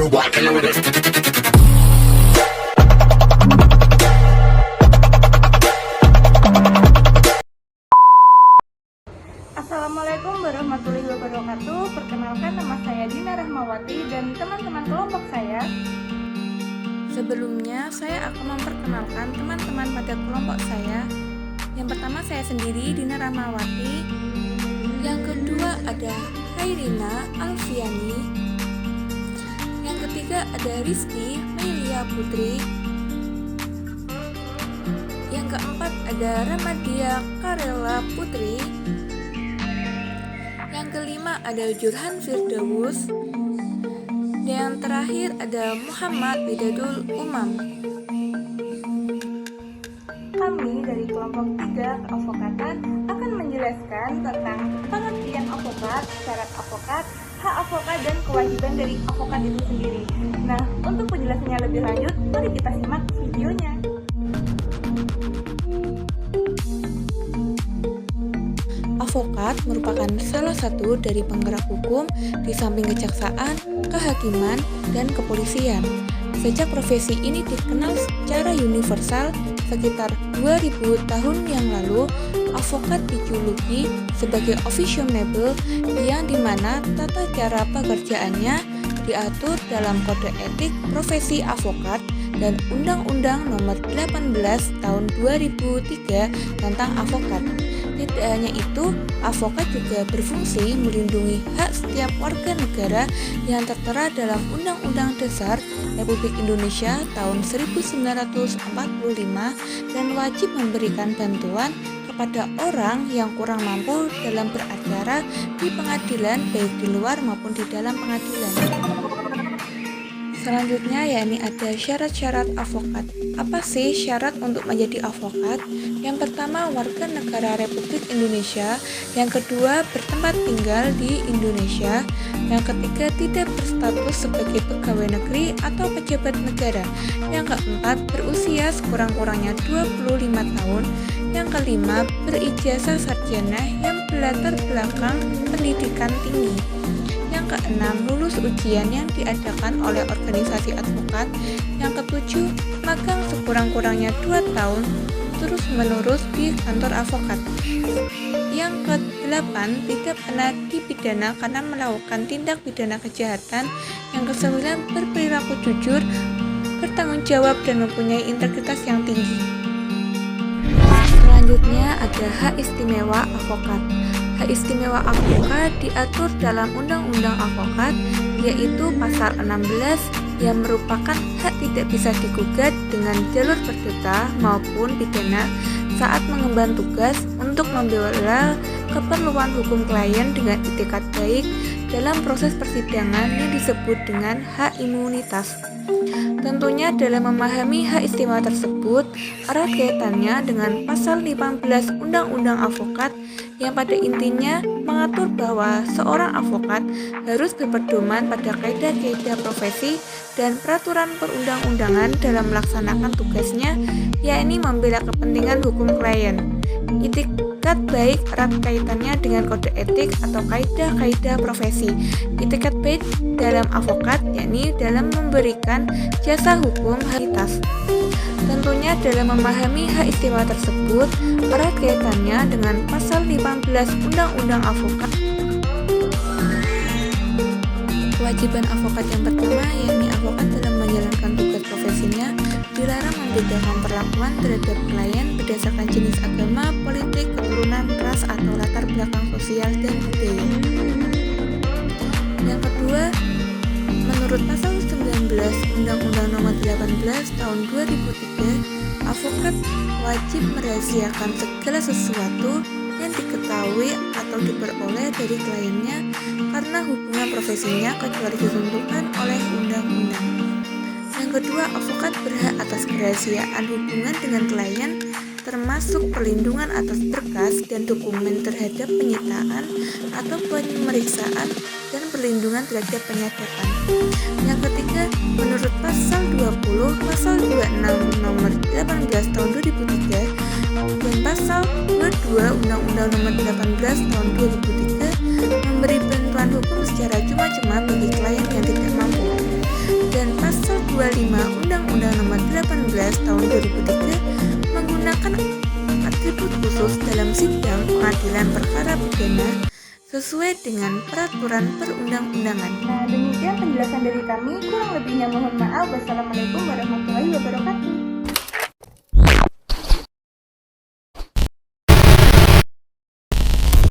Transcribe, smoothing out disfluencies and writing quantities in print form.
worldwide, killer with it. Assalamualaikum warahmatullahi wabarakatuh. Perkenalkan, nama saya Dina Rahmawati dan teman-teman kelompok saya. Sebelumnya, saya akan memperkenalkan teman-teman pada kelompok saya. Yang pertama saya sendiri, Dina Rahmawati. Yang kedua ada Hairina Alfiani. Yang ketiga ada Rizky Melia Putri. Yang keempat ada Ramadia Karela Putri. Yang kelima ada Jurhan Firdaus. Dan yang terakhir ada Muhammad Widadul Umam. Kami dari kelompok 3 keadvokatan akan menjelaskan tentang pengertian avokat, syarat avokat, hak avokat, dan kewajiban dari avokat itu sendiri. Nah, untuk penjelasannya lebih lanjut, mari kita simak videonya. Avokat merupakan salah satu dari penggerak hukum di samping kejaksaan, kehakiman, dan kepolisian. Sejak profesi ini dikenal secara universal sekitar 2000 tahun yang lalu, avokat dijuluki sebagai officionable yang dimana tata cara pekerjaannya diatur dalam Kode Etik Profesi Avokat dan Undang-Undang Nomor 18 Tahun 2003 tentang avokat. Tidak hanya itu, avokat juga berfungsi melindungi hak setiap warga negara yang tertera dalam Undang-Undang Dasar Republik Indonesia tahun 1945 dan wajib memberikan bantuan kepada orang yang kurang mampu dalam beracara di pengadilan, baik di luar maupun di dalam pengadilan. Selanjutnya yakni ada syarat-syarat avokat. Apa sih syarat untuk menjadi avokat? Yang pertama, warga negara Republik Indonesia. Yang kedua, bertempat tinggal di Indonesia. Yang ketiga, tidak berstatus sebagai pegawai negeri atau pejabat negara. Yang keempat, berusia sekurang-kurangnya 25 tahun. Yang kelima, berijazah sarjana yang berlatar belakang pendidikan tinggi. Yang keenam, lulus ujian yang diadakan oleh organisasi advokat. Yang ketujuh, magang sekurang-kurangnya 2 tahun terus-menerus di kantor avokat. Yang ke-8, tidak pernah dipidana karena melakukan tindak pidana kejahatan. Yang ke-9, berperilaku jujur, bertanggung jawab, dan mempunyai integritas yang tinggi. Selanjutnya ada hak istimewa avokat. Hak istimewa avokat diatur dalam Undang-Undang Avokat, yaitu pasal 16 yang merupakan hak tidak bisa digugat dengan jalur perdata maupun pidana saat mengemban tugas untuk membela keperluan hukum klien dengan itikat baik dalam proses persidangan yang disebut dengan hak imunitas. Tentunya dalam memahami hak istimewa tersebut, erat kaitannya dengan pasal 15 Undang-Undang Avokat yang pada intinya mengatur bahwa seorang avokat harus berpedoman pada kaidah-kaidah profesi dan peraturan perundang-undangan dalam melaksanakan tugasnya, yakni membela kepentingan hukum klien. Itikat baik erat kaitannya dengan kode etik atau kaidah-kaidah profesi. Itikat baik dalam avokat yakni dalam memberikan jasa hukum haritas. Tentunya dalam memahami hak istimewa tersebut erat kaitannya dengan pasal 15 Undang-Undang Avokat. Kewajiban avokat yang pertama yakni avokat dalam menjalankan tugas profesinya dilarang membedakan perlakuan terhadap klien berdasarkan jenis agama, politik, keturunan, ras, atau latar belakang sosial dan budaya. Yang kedua, menurut pasal 19 Undang-Undang Nomor 18 Tahun 2003, avokat wajib merahasiakan segala sesuatu yang diketahui atau diperoleh dari kliennya karena hubungan profesinya kecuali ditentukan oleh undang-undang. Yang kedua, avokat berhak atas kerahasiaan hubungan dengan klien, termasuk perlindungan atas berkas dan dokumen terhadap penyitaan atau pemeriksaan dan perlindungan terhadap penyadapan. Yang ketiga, menurut pasal 20, pasal 26 nomor 18 tahun 2003 dan pasal 22 Undang-Undang Nomor 18 tahun 2003 memberi bantuan hukum secara cuma-cuma bagi klien yang tidak mampu. 35 Undang-Undang Nomor 18 Tahun 2003 menggunakan atribut khusus dalam sidang pengadilan perkara pidana sesuai dengan peraturan perundang-undangan. Nah, demikian penjelasan dari kami. Kurang lebihnya mohon maaf. Wassalamualaikum warahmatullahi wabarakatuh.